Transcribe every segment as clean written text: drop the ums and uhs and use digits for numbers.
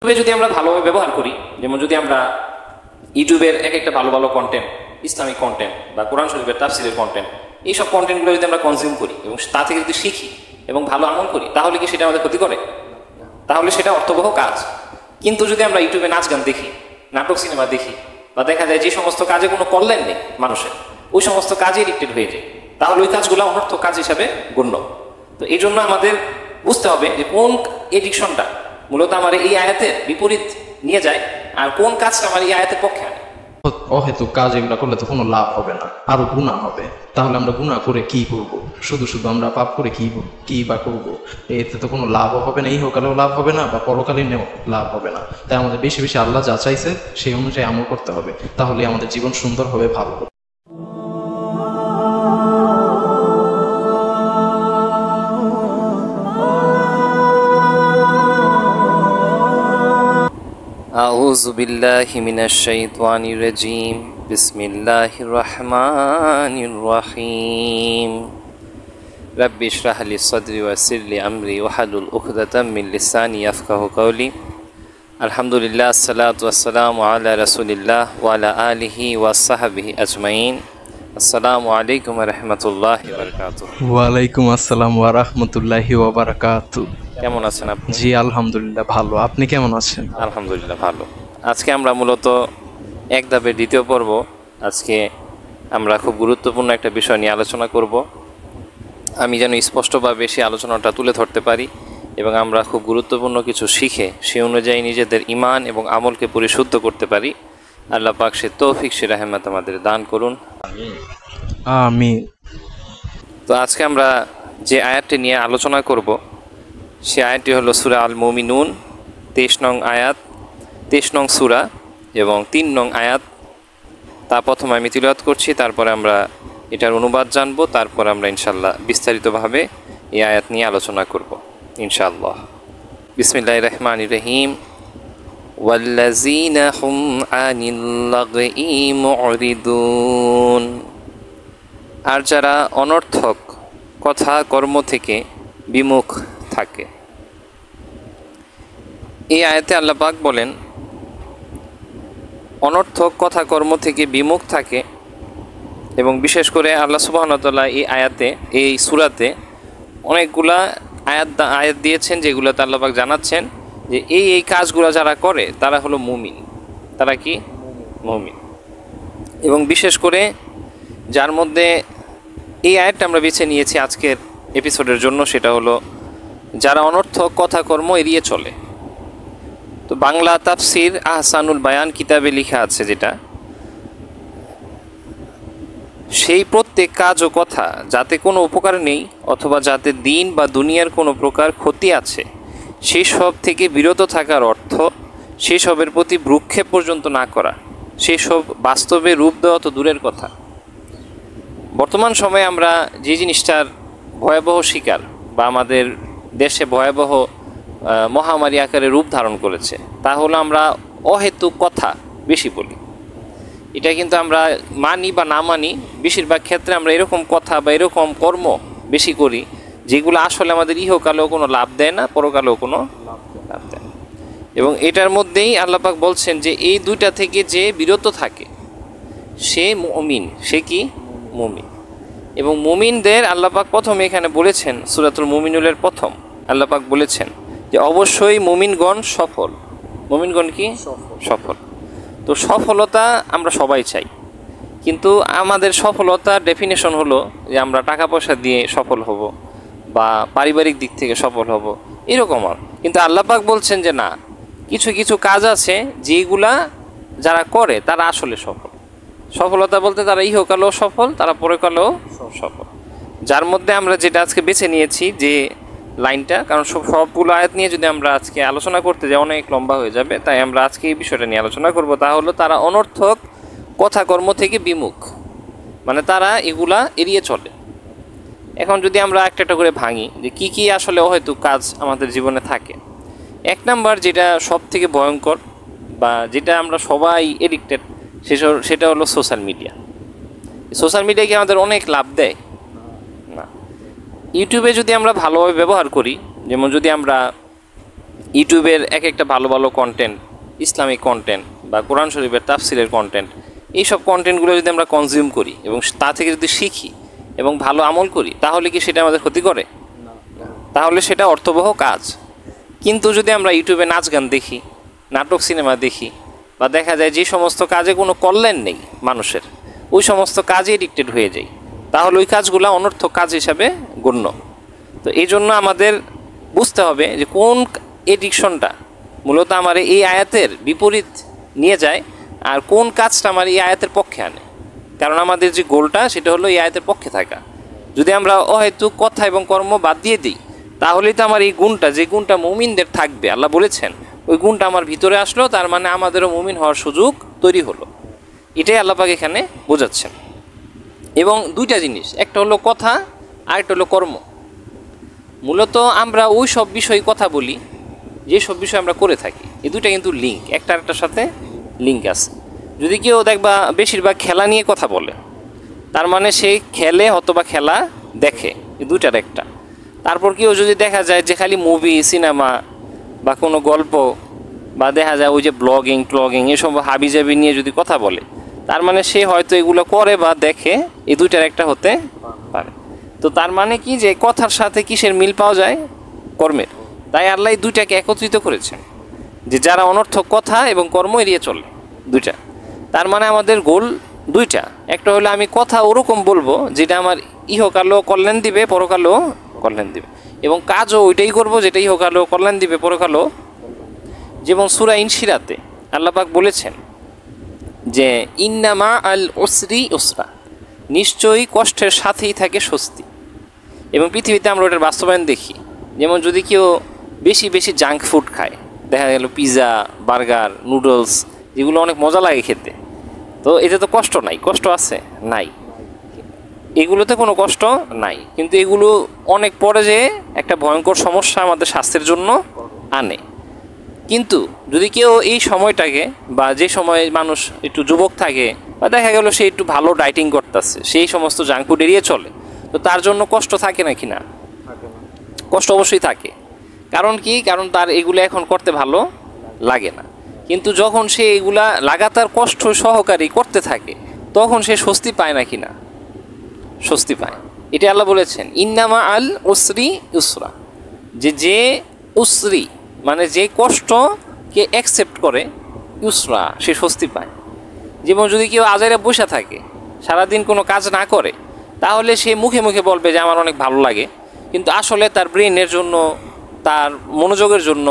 ইউটিউবে যদি আমরা ভালোভাবে ব্যবহার করি, যেমন যদি আমরা ইউটিউবের এক একটা ভালো ভালো কন্টেন্ট, ইসলামিক কন্টেন্ট বা কোরআন শরীফের তাফসীরের কন্টেন্ট, এইসব কন্টেন্টগুলো যদি আমরা কনজিউম করি এবং তা থেকে যদি শিখি এবং ভালো আমল করি, তাহলে কি সেটা আমাদের ক্ষতি করে? তাহলে সেটা অর্থবহ কাজ। কিন্তু যদি আমরা ইউটিউবে নাচ গান দেখি, নাটক সিনেমা দেখি, বা দেখা যায় যে সমস্ত কাজে কোনো কল্যাণ নেই মানুষের, ওই সমস্ত কাজে এডিক্টেড হয়ে যায়, তাহলে ওই কাজগুলো অনর্থক কাজ হিসাবে গণ্য। তো এই জন্য আমাদের বুঝতে হবে যে কোন এডিকশনটা মূলত আমার এই আয়াতের বিপরীত নিয়ে যায় আর কোন কাজটা আমার এই আয়াতের পক্ষে আনে। অহেতুক কাজ এগুলো করলে তো কোনো লাভ হবে না, আরো গুনাহ হবে। তাহলে আমরা গুনাহ করে কি করব? শুধু শুধু আমরা পাপ করে কি বা করব? এতে তো কোনো লাভও হবে না, ইহকালেও লাভ হবে না বা পরকালীনেও লাভ হবে না। তাই আমাদের বেশি বেশি আল্লাহ যা চাইছে সেই অনুযায়ী আমল করতে হবে, তাহলে আমাদের জীবন সুন্দর হবে, ভালো হবে। আউযু বিল্লাহি মিনাশ শাইতানির রাজীম। বিসমিল্লাহির রহমানির রহিম। রাব্বি ইশরাহ লি সাদরি ওয়া ইয়াসসির লি আমরি ওয়াহলুল উকদাতাম মিন লিসানি ইয়াফকাহু কাওলি। আলহামদুলিল্লাহ, আসসালাতু ওয়াসসালামু আলা রাসূলিল্লাহ ওয়া আলা আলিহি ওয়া সাহবিহি আজমাইন। আসসালামু আলাইকুম ওয়া রাহমাতুল্লাহি ওয়া বারাকাতুহু। ওয়া আলাইকুম আসসালাম ওয়া রাহমাতুল্লাহি ওয়া বারাকাতুহু। কেমন আছেন আপনি? জি আলহামদুলিল্লাহ ভালো, আপনি কেমন আছেন? আলহামদুলিল্লাহ ভালো। আজকে আমরা মূলত এক ধাপের দ্বিতীয় পর্ব, আজকে আমরা খুব গুরুত্বপূর্ণ একটা বিষয় নিয়ে আলোচনা করব। আমি যেন স্পষ্টভাবে সেই আলোচনাটা তুলে ধরতে পারি এবং আমরা খুব গুরুত্বপূর্ণ কিছু শিখে সে অনুযায়ী নিজেদের ঈমান এবং আমলকে পরিশুদ্ধ করতে পারি। আল্লাহ পাক সে তৌফিক সে রাহমাত আমাদের দান করুন, আমিন। তো আজকে আমরা যে আয়াতটি নিয়ে আলোচনা করব সে আয়াতটি হলো সূরা আল মুমিনুন, 23 নং আয়াত, 23 নং সূরা এবং 3 নং আয়াত। তা প্রথমে আমি তিলাওয়াত করছি, তারপরে আমরা এটার অনুবাদ জানবো, তারপর আমরা ইনশাআল্লাহ বিস্তারিতভাবে এই আয়াত নিয়ে আলোচনা করব ইনশাআল্লাহ। বিসমিল্লাহির রহমানির রহিম। ওয়াল্লাযীনা হুম আনিল লাগই মুরিদুন। আর যারা অনর্থক কথা কর্ম থেকে বিমুখ থাকে। এই আয়াতে আল্লাহ পাক বলেন অনর্থক কথা কর্ম থেকে বিমুখ থাকে, এবং বিশেষ করে আল্লাহ সুবহানাহু ওয়া তাআলা এই আয়াতে, এই সূরাতে অনেকগুলা আয়াত দিয়েছেন, যেগুলোতে আল্লাহ পাক জানাচ্ছেন যে এই কাজগুলো যারা করে তারা হলো মুমিন। তারা কি? মুমিন। এবং বিশেষ করে যার মধ্যে এই আয়াতটা আমরা বেছে নিয়েছি আজকের এপিসোডের জন্য, সেটা হলো যারা অনর্থক কথা কর্ম এড়িয়ে চলে। তো বাংলা তাফসির আহসানুল বায়ান কিতাবে লেখা আছে যেটা, সেই প্রত্যেক কাজ ও কথা যাতে কোনো উপকার নেই অথবা যাতে দিন বা দুনিয়ার কোনো প্রকার ক্ষতি আছে, সেই সব থেকে বিরত থাকার অর্থ সেসবের প্রতি ভ্রুক্ষেপ পর্যন্ত না করা, সেসব বাস্তবে রূপ দেওয়া তো দূরের কথা। বর্তমান সময়ে আমরা যে জিনিসটার ভয়াবহ শিকার বা আমাদের দেশে ভয়াবহ মহামারী আকারে রূপ ধারণ করেছে, তা হলো আমরা অহেতুক কথা বেশি বলি। এটা কিন্তু আমরা মানি বা না মানি, বেশিরভাগ ক্ষেত্রে আমরা এরকম কথা বা এরকম কর্ম বেশি করি যেগুলো আসলে আমাদের ইহকালেও কোনো লাভ দেয় না, পরকালেও কোনো লাভ দেয় না। এবং এটার মধ্যেই আল্লাহ পাক বলছেন যে এই দুইটা থেকে যে বিরত থাকে সে মুমিন। সে কি? মুমিন। এবং মুমিনদের আল্লাহ পাক প্রথমে এখানে বলেছেন, সূরাতুল মুমিনুনের প্রথম আল্লাহ পাক বলেছেন যে অবশ্যই মুমিনগণ সফল। মুমিনগণ কি? সফল। তো সফলতা আমরা সবাই চাই, কিন্তু আমাদের সফলতার ডেফিনেশন হলো যে আমরা টাকা পয়সা দিয়ে সফল হব বা পারিবারিক দিক থেকে সফল হব, এরকম আর। কিন্তু আল্লাহ পাক বলছেন যে না, কিছু কিছু কাজ আছে যেগুলা যারা করে তারা আসলে সফল। সফলতা বলতে তারা ইহকালেও সফল, তারা পরকালেও সফল। যার মধ্যে আমরা যেটা আজকে বেছে নিয়েছি যে লাইনটা, কারণ সবগুলো আয়াত নিয়ে যদি আমরা আজকে আলোচনা করতে যাই অনেক লম্বা হয়ে যাবে, তাই আমরা আজকে এই বিষয়টা নিয়ে আলোচনা করব। তা হলো তারা অনর্থক কথা কর্ম থেকে বিমুখ, মানে তারা এগুলা এড়িয়ে চলে। এখন যদি আমরা একটা করে ভাঙি যে কি কি আসলে অহেতুক কাজ আমাদের জীবনে থাকে, 1 নাম্বার যেটা সব থেকে ভয়ঙ্কর বা যেটা আমরা সবাই এডিক্টেড, সেটা হলো সোশ্যাল মিডিয়া। সোশ্যাল মিডিয়া কি আমাদের অনেক লাভ দেয়? না। ইউটিউবে যদি আমরা ভালোভাবে ব্যবহার করি, যেমন যদি আমরা ইউটিউবের এক একটা ভালো ভালো কন্টেন্ট, ইসলামিক কন্টেন্ট বা কোরআন শরীফের তাফসিরের কন্টেন্ট, এইসব কন্টেন্টগুলো যদি আমরা কনজিউম করি এবং তা থেকে যদি শিখি এবং ভালো আমল করি, তাহলে কি সেটা আমাদের ক্ষতি করে? তাহলে সেটা অর্থবহ কাজ। কিন্তু যদি আমরা ইউটিউবে নাচ গান দেখি, নাটক সিনেমা দেখি, বা দেখা যায় যে সমস্ত কাজে কোনো কল্যাণ নেই মানুষের, ওই সমস্ত কাজে এডিক্টেড হয়ে যায়, তাহলে ওই কাজগুলো অনর্থক কাজ হিসাবে গণ্য। তো এই জন্য আমাদের বুঝতে হবে যে কোন এডিকশনটা মূলত আমার এই আয়াতের বিপরীত নিয়ে যায় আর কোন কাজটা আমার এই আয়াতের পক্ষে আনে। কারণ আমাদের যে গোলটা সেটা হলো এই আয়াতের পক্ষে থাকা। যদি আমরা অহেতুক কথা এবং কর্ম বাদ দিয়ে দিই, তাহলেই তো আমার এই গুণটা, যে গুণটা মুমিনদের থাকবে, আল্লাহ বলেছেন ওই গুণটা আমার ভিতরে আসলো, তার মানে আমাদেরও মুমিন হওয়ার সুযোগ তৈরি হলো। এটাই আল্লাহ পাক এখানে বোঝাচ্ছেন। এবং দুইটা জিনিস, একটা হলো কথা আর একটা হলো কর্ম। মূলত আমরা ওই সব বিষয়ে কথা বলি যে সব বিষয় আমরা করে থাকি, এই দুইটা কিন্তু লিঙ্ক, একটা আরেকটার সাথে লিঙ্ক আছে। যদি কেউ দেখবা বেশিরভাগ খেলা নিয়ে কথা বলে, তার মানে সে খেলে অথবা খেলা দেখে, এই দুইটার একটা। তারপর কেউ যদি দেখা যায় যে খালি মুভি, সিনেমা বা কোনো গল্প, বা দেখা যায় ওই যে ব্লগিং এসব হাবিজাবি নিয়ে যদি কথা বলে, তার মানে সে হয়তো এগুলো করে বা দেখে, এই দুইটার একটা হতে পারে। তো তার মানে কি, যে কথার সাথে কিসের মিল পাওয়া যায়? কর্মের। তাই আল্লাহ এই দুইটাকে একত্রিত করেছেন, যে যারা অনর্থক কথা এবং কর্ম এড়িয়ে চলে, দুইটা। তার মানে আমাদের গোল দুইটা, একটা হলো আমি কথা ওরকম বলবো যেটা আমার ইহকালেও কল্যাণ দিবে, পরকালেও কল্যাণ দিবে, এবং কাজও ওইটাই করবো যেটা ইহকালেও কল্যাণ দিবে, পরকালেও। যেমন সূরা ইনশিরাতে আল্লাহ পাক বলেছেন যে ইন্নামা আল উসরি ইউসরা, নিশ্চয়ই কষ্টের সাথেই থাকে স্বস্তি। এবং পৃথিবীতে আমরা ওটার বাস্তবায়ন দেখি। যেমন যদি কেউ বেশি বেশি জাঙ্ক ফুড খায়, দেখা গেল পিৎজা, বার্গার, নুডলস, যেগুলো অনেক মজা লাগে খেতে, তো এতে তো কষ্ট নাই, কষ্ট আছে? নাই, এগুলোতে কোনো কষ্ট নাই। কিন্তু এগুলো অনেক পরে যে একটা ভয়ঙ্কর সমস্যা আমাদের স্বাস্থ্যের জন্য আনে। কিন্তু যদি কেউ এই সময়টাকে, বা যে সময় মানুষ একটু যুবক থাকে, বা দেখা গেল সে একটু ভালো ডায়েটিং করতেছে, সেই সমস্ত জাঙ্ক ফুড এড়িয়ে চলে, তো তার জন্য কষ্ট থাকে নাকি? না, কষ্ট অবশ্যই থাকে। কারণ কি? কারণ তার এগুলো এখন করতে ভালো লাগে না। কিন্তু যখন সে এগুলা লাগাতার কষ্ট সহকারী করতে থাকে, তখন সে স্বস্তি পায় নাকি? না, স্বস্তি পায়। এটা আল্লাহ বলেছেন ইন্নামা আল উসরি ইউসরা, যে উসরি মানে যে কষ্টকে অ্যাকসেপ্ট করে, ইউসরা, সে স্বস্তি পায়। যেমন যদি কেউ আজাইরা বসে থাকে, সারাদিন কোনো কাজ না করে, তাহলে সে মুখে মুখে বলবে যে আমার অনেক ভালো লাগে, কিন্তু আসলে তার ব্রেনের জন্য, তার মনোযোগের জন্য,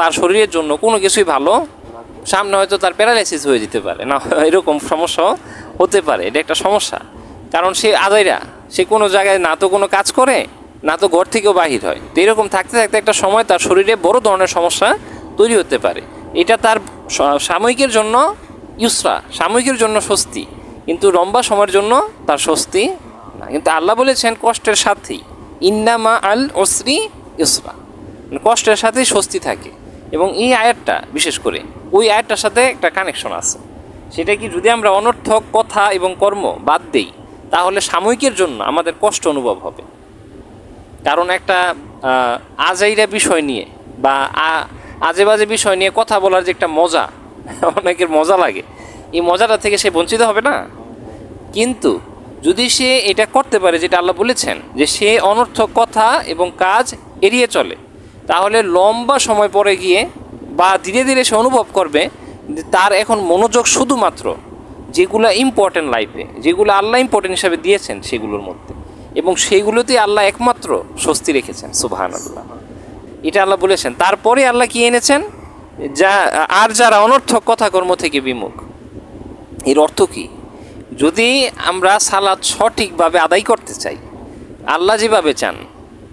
তার শরীরের জন্য কোনো কিছুই ভালো, সামনে হয়তো তার প্যারালাইসিস হয়ে যেতে পারে, না এরকম সমস্যা হতে পারে। এটা একটা সমস্যা। কারণ সে আজাইরা, সে কোনো জায়গায় না তো কোনো কাজ করে, না তো ঘর থেকেও বাহির হয়। তো এরকম থাকতে থাকতে একটা সময় তার শরীরে বড় ধরনের সমস্যা তৈরি হতে পারে। এটা তার সাময়িকের জন্য ইউসরা, সাময়িকের জন্য স্বস্তি, কিন্তু লম্বা সময়ের জন্য তার স্বস্তি না। কিন্তু আল্লাহ বলেছেন কষ্টের সাথেই, ইন্নামা আল উসরি ইউসরা, কষ্টের সাথেই স্বস্তি থাকে। এবং এই আয়াতটা বিশেষ করে ওই আয়াতটার সাথে একটা কানেকশন আছে। সেটা কি, যদি আমরা অনর্থক কথা এবং কর্ম বাদ দেই, তাহলে সাময়িকের জন্য আমাদের কষ্ট অনুভব হবে। কারণ একটা আজাইরা বিষয় নিয়ে বা আজে বাজে বিষয় নিয়ে কথা বলার যে একটা মজা, অনেকের মজা লাগে, এই মজাটা থেকে সে বঞ্চিত হবে না? কিন্তু যদি সে এটা করতে পারে, যেটা আল্লাহ বলেছেন যে সে অনর্থক কথা এবং কাজ এড়িয়ে চলে, তাহলে লম্বা সময় পরে গিয়ে বা ধীরে ধীরে সে অনুভব করবে যে তার এখন মনোযোগ শুধুমাত্র যেগুলো ইম্পর্টেন্ট লাইফে, যেগুলো আল্লাহ ইম্পর্টেন্ট হিসাবে দিয়েছেন সেগুলোর মধ্যে, এবং সেইগুলোতেই আল্লাহ একমাত্র স্বস্তি রেখেছেন। সুবহানাল্লাহ, এটা আল্লাহ বলেছেন। তারপরে আল্লাহ কি এনেছেন? আর যারা অনর্থক কথা কর্ম থেকে বিমুখ। এর অর্থ কি? যদি আমরা সালাত সঠিকভাবে আদায় করতে চাই, আল্লাহ যেভাবে চান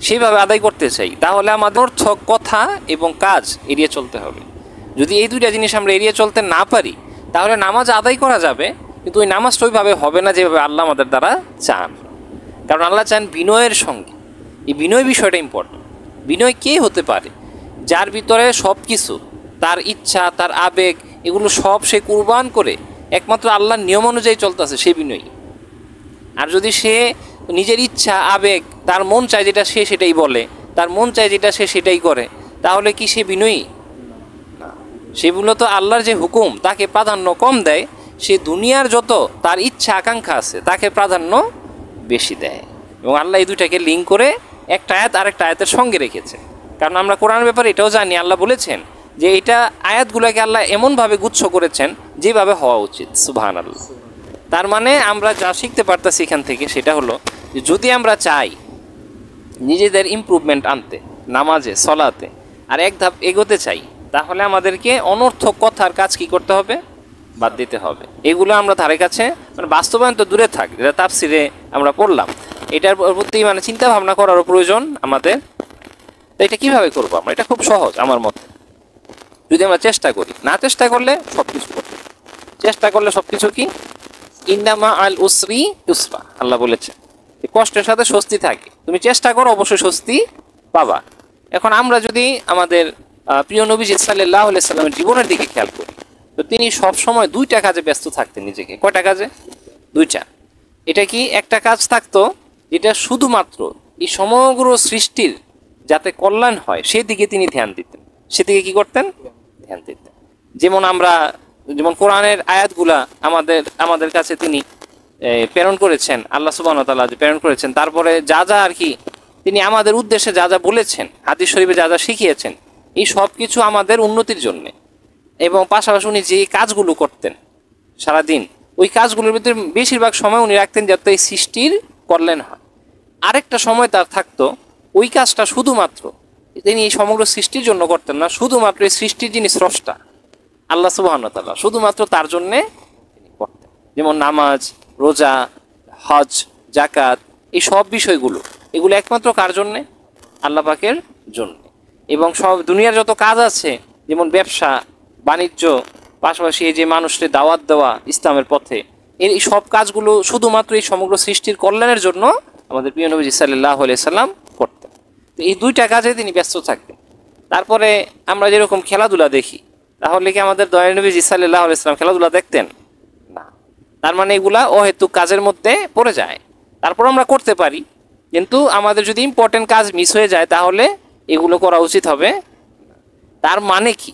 সেইভাবে আদায় করতে চাই, তাহলে আমাদের অনর্থক কথা এবং কাজ এড়িয়ে চলতে হবে। যদি এই দুইটা জিনিস আমরা এড়িয়ে চলতে না পারি, তাহলে নামাজ আদায় করা যাবে, কিন্তু ওই নামাজটা ওইভাবে হবে না যেভাবে আল্লাহ আমাদের দ্বারা চান। কারণ আল্লাহ চান বিনয়ের সঙ্গে। এই বিনয় বিষয়টা ইম্পর্টেন্ট। বিনয় কে হতে পারে? যার ভিতরে সব কিছু, তার ইচ্ছা, তার আবেগ, এগুলো সব সে কুরবান করে একমাত্র আল্লাহর নিয়ম অনুযায়ী চলতেছে, সে বিনয়ী। আর যদি সে নিজের ইচ্ছা, আবেগ, তার মন চায় যেটা সে সেটাই বলে, তার মন চায় যেটা সে সেটাই করে, তাহলে কি সে বিনয়ী? না, সে মূলত আল্লাহর যে হুকুম তাকে প্রাধান্য কম দেয়, সে দুনিয়ার যত তার ইচ্ছা আকাঙ্ক্ষা আছে তাকে প্রাধান্য বেশি দেয়। এবং আল্লাহ এই দুইটাকে লিঙ্ক করে একটা আয়াত আরেকটা আয়াতের সঙ্গে রেখেছে। কারণ আমরা কোরআনের ব্যাপারে এটাও জানি, আল্লাহ বলেছেন যে এটা আয়াতগুলোকে আল্লাহ এমনভাবে গুচ্ছ করেছেন যেভাবে হওয়া উচিত। সুবহানাল্লাহ। তার মানে আমরা যা শিখতে পারতাছি এখান থেকে সেটা হলো যে যদি আমরা চাই নিজেদের ইমপ্রুভমেন্ট আনতে নামাজে সলাতে আর এক ধাপ এগোতে চাই, তাহলে আমাদেরকে অনর্থক কথার কাজ কি করতে হবে? বাদ দিতে হবে। এগুলো আমরা ধারে কাছে মানে বাস্তবায়ন তো দূরে থাক, যেটা তাফসিরে আমরা পড়লাম, এটার প্রতি মানে চিন্তা ভাবনা করারও প্রয়োজন আমাদের। তো এটা কীভাবে করবো আমরা? এটা খুব সহজ আমার মতে, যদি আমরা চেষ্টা করি। না চেষ্টা করলে সব কিছু করতে, চেষ্টা করলে সব কিছু কি ইন্নামা আল উসরি ইউসরা, আল্লাহ বলেছে কষ্টের সাথে স্বস্তি থাকে, তুমি চেষ্টা করো অবশ্যই স্বস্তি পাবা। এখন আমরা যদি আমাদের প্রিয় নবী সাল্লাল্লাহু আলাইহি সাল্লামের জীবনের দিকে খেয়াল করি, তো তিনি সব সময় দুইটা কাজে ব্যস্ত থাকতেন নিজেকে। কয়টা কাজে? দুইটা। এটা কি একটা কাজ থাকতো যেটা শুধুমাত্র এই সমগ্র সৃষ্টির যাতে কল্যাণ হয় সেদিকে তিনি ধ্যান দিতেন, সেদিকে কি করতেন? ধ্যান দিতেন। যেমন কোরআনের আয়াতগুলা আমাদের কাছে তিনি প্রেরণ করেছেন, আল্লাহ সুবহানাহু ওয়া তাআলা যে প্রেরণ করেছেন, তারপরে যা যা আর কি তিনি আমাদের উদ্দেশ্যে যা যা বলেছেন, হাদিস শরীফে যা যা শিখিয়েছেন, এই সব কিছু আমাদের উন্নতির জন্যে। এবং পাশাপাশি উনি যে কাজগুলো করতেন সারাদিন, ওই কাজগুলোর ভিতরে বেশিরভাগ সময় উনি রাখতেন যাতে এই সৃষ্টির কল্যাণ হয়। আরেকটা সময় তার থাকতো ওই কাজটা শুধুমাত্র তিনি এই সমগ্র সৃষ্টির জন্য করতেন না, শুধুমাত্র এই সৃষ্টির যিনি স্রষ্টা আল্লাহ সুবহানাহু ওয়া তাআলা শুধুমাত্র তার জন্যে তিনি করতেন। যেমন নামাজ, রোজা, হজ, জাকাত, এই সব বিষয়গুলো এগুলো একমাত্র কার জন্যে? আল্লাহ পাকের জন্য। এবং সব দুনিয়ার যত কাজ আছে, যেমন ব্যবসা বাণিজ্য, পাশাপাশি এই যে মানুষকে দাওয়াত দেওয়া ইসলামের পথে, এই সব কাজগুলো শুধুমাত্র এই সমগ্র সৃষ্টির কল্যাণের জন্য আমাদের প্রিয় নবী সাল্লাল্লাহু আলাইহি সাল্লাম করতেন। তো এই দুইটা কাজে তিনি ব্যস্ত থাকতেন। তারপরে আমরা যেরকম খেলাধুলা দেখি, তাহলে কি আমাদের দয়াল নবী সাল্লাল্লাহু আলাইহি সাল্লাম খেলাধুলা দেখতেন? না। তার মানে এগুলা অহেতুক কাজের মধ্যে পড়ে যায়। তারপর আমরা করতে পারি, কিন্তু আমাদের যদি ইম্পর্টেন্ট কাজ মিস হয়ে যায় তাহলে এগুলো করা উচিত হবে। তার মানে কি?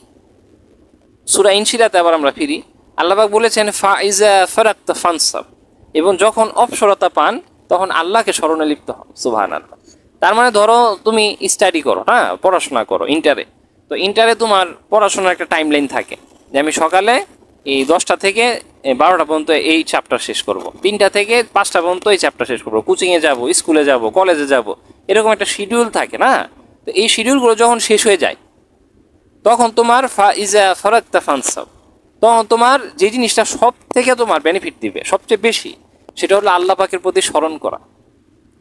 সূরা ইনশিরাতে আবার আমরা ফিরি, আল্লাহ পাক বলেছেন ফাইজা ফারাকতা ফানসাব, এবং যখন অবসরতা পান তখন আল্লাহকে স্মরণে লিপ্ত হন। সুবহানাল্লাহ। তার মানে ধরো তুমি স্টাডি করো, হ্যাঁ পড়াশোনা করো ইন্টারে, তো ইন্টারে তোমার পড়াশোনার একটা টাইম লাইন থাকে যে আমি সকালে এই 10টা থেকে 12টা পর্যন্ত এই চ্যাপ্টার শেষ করব, 3টা থেকে 5টা পর্যন্ত এই চ্যাপ্টার শেষ করবো, কোচিংয়ে যাব, স্কুলে যাব, কলেজে যাব, এরকম একটা শিডিউল থাকে না? তো এই শিডিউলগুলো যখন শেষ হয়ে যায় তখন তোমার ফাইজা ফারাকতা ফানসাব, তখন তোমার যে জিনিসটা সব থেকে তোমার বেনিফিট দিবে সবচেয়ে বেশি, সেটা হলো আল্লাহ পাকের প্রতি স্মরণ করা।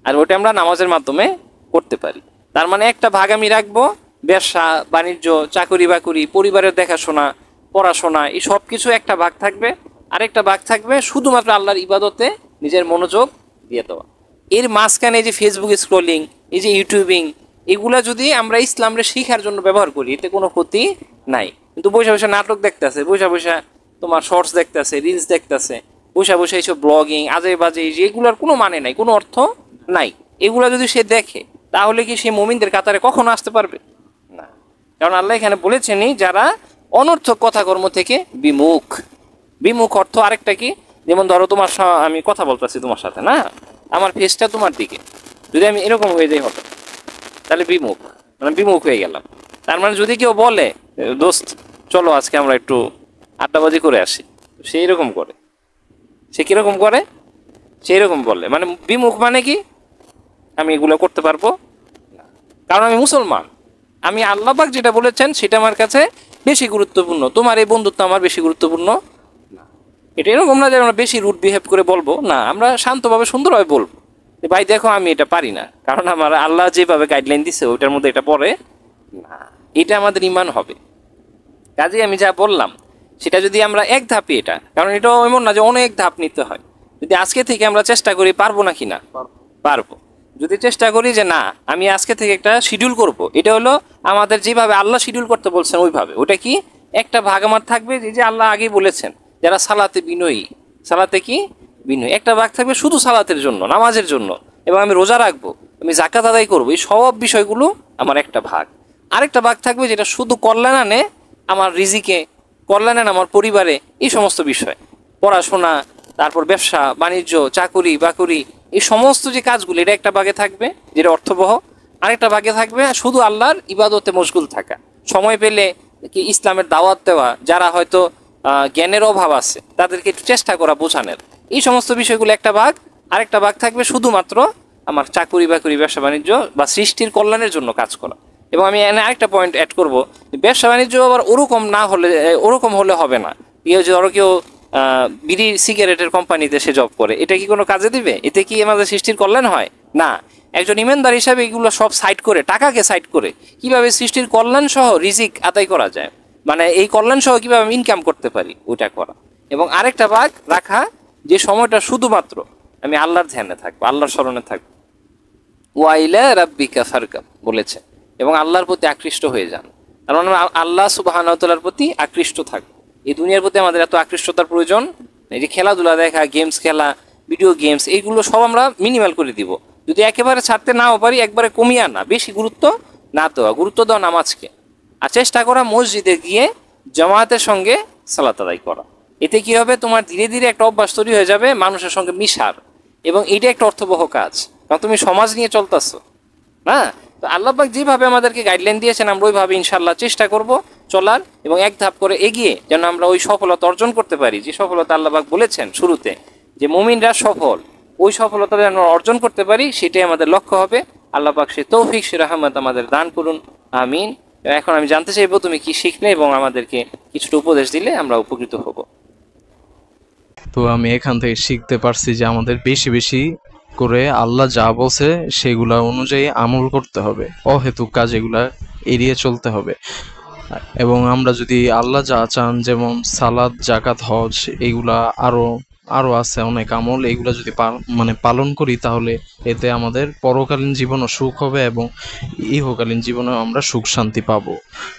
আর ওটা আমরা নামাজের মাধ্যমে করতে পারি। তার মানে একটা ভাগ আমি রাখবো ব্যবসা বাণিজ্য, চাকরি বাকরি, পরিবারের দেখাশোনা, পড়াশোনা, এই সব কিছু একটা ভাগ থাকবে। আরেকটা ভাগ থাকবে শুধুমাত্র আল্লাহর ইবাদতে নিজের মনোযোগ দিয়ে দেওয়া। এর মাঝখানে যে ফেসবুক স্ক্রলিং, এই যে ইউটিউবিং, এগুলা যদি আমরা ইসলামরে শিখার জন্য ব্যবহার করি এতে কোনো ক্ষতি নাই। কিন্তু বসে বসে নাটক দেখতেছে, বসে বসে তোমার শর্টস দেখতেছে, রিলস দেখতেছে, বসে বসে এইসব ব্লগিং আজে বাজে, এগুলোর কোনো মানে নাই, কোনো অর্থ নাই। এগুলা যদি সে দেখে তাহলে কি সে মুমিনদের কাতারে কখনো আসতে পারবে না? কারণ আল্লাহ এখানে বলেছেনই যারা অনর্থক কথাকর্ম থেকে বিমুখ। বিমুখ অর্থ আরেকটা কি, যেমন ধরো তোমার আমি কথা বলতেছি তোমার সাথে, না আমার ফেসটা তোমার দিকে, যদি আমি এরকম হয়ে যাই হঠাৎ তাহলে বিমুখ, মানে বিমুখ হয়ে গেলাম। তার মানে যদি কেউ বলে দোস্ত চলো আজকে আমরা একটু আড্ডাবাজি করে আসি, সে এরকম করে, সে কিরকম করে, সেই রকম বলে, মানে বিমুখ মানে কি আমি এগুলো করতে পারবো না, কারণ আমি মুসলমান, আমি আল্লাহ পাক যেটা বলেছেন সেটা আমার কাছে বেশি গুরুত্বপূর্ণ, তোমার এই বন্ধুত্ব আমার বেশি গুরুত্বপূর্ণ না। এটা এরকম না যে আমরা বেশি রুট বিহেভ করে বলবো, না, আমরা শান্তভাবে সুন্দরভাবে বলবো ভাই দেখো আমি এটা পারি না, কারণ আমার আল্লাহ যেভাবে গাইডলাইন দিচ্ছে ওইটার মধ্যে এটা পড়ে না, এটা আমাদের ইমান হবে। কাজে আমি যা বললাম সেটা যদি আমরা এক ধাপে, এটা কারণ এটাও এমন না যে অনেক ধাপ নিতে হয়, যদি আজকে থেকে আমরা চেষ্টা করি পারবো না কি না পারবো, যদি চেষ্টা করি যে না আমি আজকে থেকে একটা শিডিউল করব, এটা হলো আমাদের যেভাবে আল্লাহ শিডিউল করতে বলছেন ওইভাবে, ওটা কি একটা ভাগ আমার থাকবে যে আল্লাহ আগেই বলেছেন যারা সালাতে বিনয়ী, সালাতে কি বিনয়ী, একটা ভাগ থাকবে শুধু সালাতের জন্য, নামাজের জন্য, এবং আমি রোজা রাখবো, আমি জাকাত আদায় করবো, এই সব বিষয়গুলো আমার একটা ভাগ। আরেকটা ভাগ থাকবে যেটা শুধু কল্যাণ আনে আমার রিজিকে, কল্যাণ আনে আমার পরিবারে, এই সমস্ত বিষয়, পড়াশোনা, তারপর ব্যবসা বাণিজ্য, চাকুরি বাকুরি, এই সমস্ত যে কাজগুলো, এটা একটা ভাগে থাকবে যেটা অর্থবহ। আরেকটা ভাগে থাকবে শুধু আল্লাহর ইবাদতে মশগুল থাকা, সময় পেলে কি ইসলামের দাওয়াত দেওয়া, যারা হয়তো জ্ঞানের অভাব আছে তাদেরকে একটু চেষ্টা করা বোঝানোর, এই সমস্ত বিষয়গুলো একটা ভাগ। আরেকটা ভাগ থাকবে শুধুমাত্র আমার চাকুরি বাকুরি, ব্যবসা বাণিজ্য বা সৃষ্টির কল্যাণের জন্য কাজ করা। এবং আমি এখানে আরেকটা পয়েন্ট অ্যাড করবো, ব্যবসা বাণিজ্য আবার ওরকম হলে হবে না। ধরো কেউ বিড়ি সিগারেটের কোম্পানিতে সে জব করে, এটা কি কোনো কাজে দিবে? এতে কি আমাদের সৃষ্টির কল্যাণ হয়? না। একজন ইমানদার হিসাবে এগুলো সব সাইড করে, টাকাকে সাইড করে কিভাবে সৃষ্টির কল্যাণ সহ রিজিক আদায় করা যায়, মানে এই কল্যাণ সহ কিভাবে আমি ইনকাম করতে পারি, ওইটা করা। এবং আরেকটা ভাগ রাখা, যে সময়টা শুধুমাত্র আমি আল্লাহর ধ্যানে থাকবো, আল্লাহর স্মরণে থাকবো। ওয়াইলা রাব্বিকা ফারকাব বলেছে, এবং আল্লাহর প্রতি আকৃষ্ট হয়ে যান। তার মানে আল্লাহ সুবহানাহু ওয়া তাআলার প্রতি আকৃষ্ট থাকবো। এই দুনিয়ার প্রতি আমাদের এত আকৃষ্টতার প্রয়োজন, এই যে খেলাধুলা দেখা, গেমস খেলা, ভিডিও গেমস, এইগুলো সব আমরা মিনিমাল করে দিব। যদি একেবারে ছাড়তে নাও পারি, একবারে কমিয়ে আনা, বেশি গুরুত্ব না দেওয়া, গুরুত্ব দেওয়া নামাজকে, আর চেষ্টা করা মসজিদে গিয়ে জামায়াতের সঙ্গে সালাত আদায় করা। এতে কি হবে, তোমার ধীরে ধীরে একটা অভ্যাস তৈরি হয়ে যাবে মানুষের সঙ্গে মিশার, এবং এইটা একটা অর্থবহ কাজ, কারণ তুমি সমাজ নিয়ে চলতেছো না। তো আল্লাহ পাক যেভাবে আমাদেরকে গাইডলাইন দিয়েছেন, আমরা ওইভাবে ইনশাআল্লাহ চেষ্টা করব চলার, এবং এক ধাপ করে এগিয়ে যেন আমরা ওই সফলতা অর্জন করতে পারি, যে সফলতা আল্লাহ পাক বলেছেন শুরুতে যে মুমিনরা সফল, ওই সফলতা যেন অর্জন করতে পারি, সেটাই আমাদের লক্ষ্য হবে। আল্লাহ পাক সে তৌফিক, সে রহমত আমাদের দান করুন, আমিন। এখন আমি জানতে চাইবো তুমি কি শিখলে, এবং আমাদেরকে কিছুটা উপদেশ দিলে আমরা উপকৃত হব। তো আমি এখান থেকে শিখতে পারছি যে আমাদের বেশি বেশি করে আল্লাহ যা বলছে সেগুলা অনুযায়ী আমল করতে হবে, অহেতুক কাজ এগুলা এড়িয়ে চলতে হবে। এবং আমরা যদি আল্লাহ যা চান, যেমন সালাত, জাকাত, হজ, এগুলা আরো আছে অনেক আমল, এগুলা যদি পালন করি, তাহলে এতে আমাদের পরকালীন জীবনও সুখ হবে এবং ইহকালীন জীবনেও আমরা সুখ শান্তি পাবো।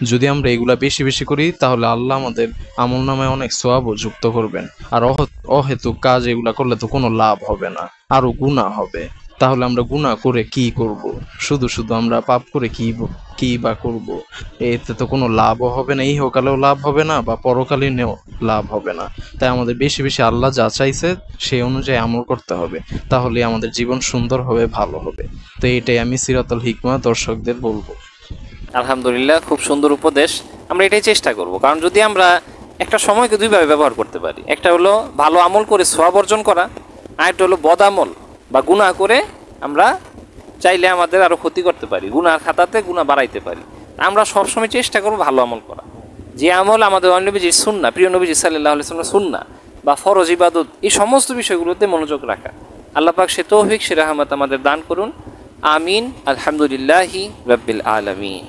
যদি আমরা এগুলা বেশি বেশি করি, তাহলে আল্লাহ আমাদের আমল নামায় অনেক সওয়াবও যুক্ত করবেন। আর অহেতুক কাজ এগুলা করলে তো কোনো লাভ হবে না, আরো গুনাহ হবে। তাহলে আমরা গুনাহ করে কি করব? শুধু শুধু আমরা পাপ করে কি বা করব? এতে তো কোনো লাভও হবে না, ইহকালেও লাভ হবে না বা পরকালীনেও লাভ হবে না। তাই আমাদের বেশি বেশি আল্লাহ যা চাইছে সেই অনুযায়ী আমল করতে হবে, তাহলে আমাদের জীবন সুন্দর হবে, ভালো হবে। তো এটাই আমি সিরাতুল হিকমা দর্শকদের বলবো। আলহামদুলিল্লাহ, খুব সুন্দর উপদেশ। আমরা এটাই চেষ্টা করব, কারণ যদি আমরা একটা সময়কে দুইভাবে ব্যবহার করতে পারি, একটা হলো ভালো আমল করে সওয়াব অর্জন করা, আর একটা হলো বদ আমল বা গুনাহ করে আমরা চাইলে আমাদের আরো ক্ষতি করতে পারি, গুনাহর খাতাতে গুনাহ বাড়াইতে পারি। আমরা সবসময় চেষ্টা করব ভালো আমল করা, যে আমল আমাদের নবীজির সুন্নাহ, প্রিয় নবীজি সাল্লাল্লাহু আলাইহি ওয়াসাল্লামের সুন্নাহ বা ফরজ ইবাদত, এই সমস্ত বিষয়গুলোতে মনোযোগ রাখা। আল্লাহ পাক সে তৌফিক, সে রহমত আমাদের দান করুন, আমিন। আলহামদুলিল্লাহি রাব্বিল আলামিন।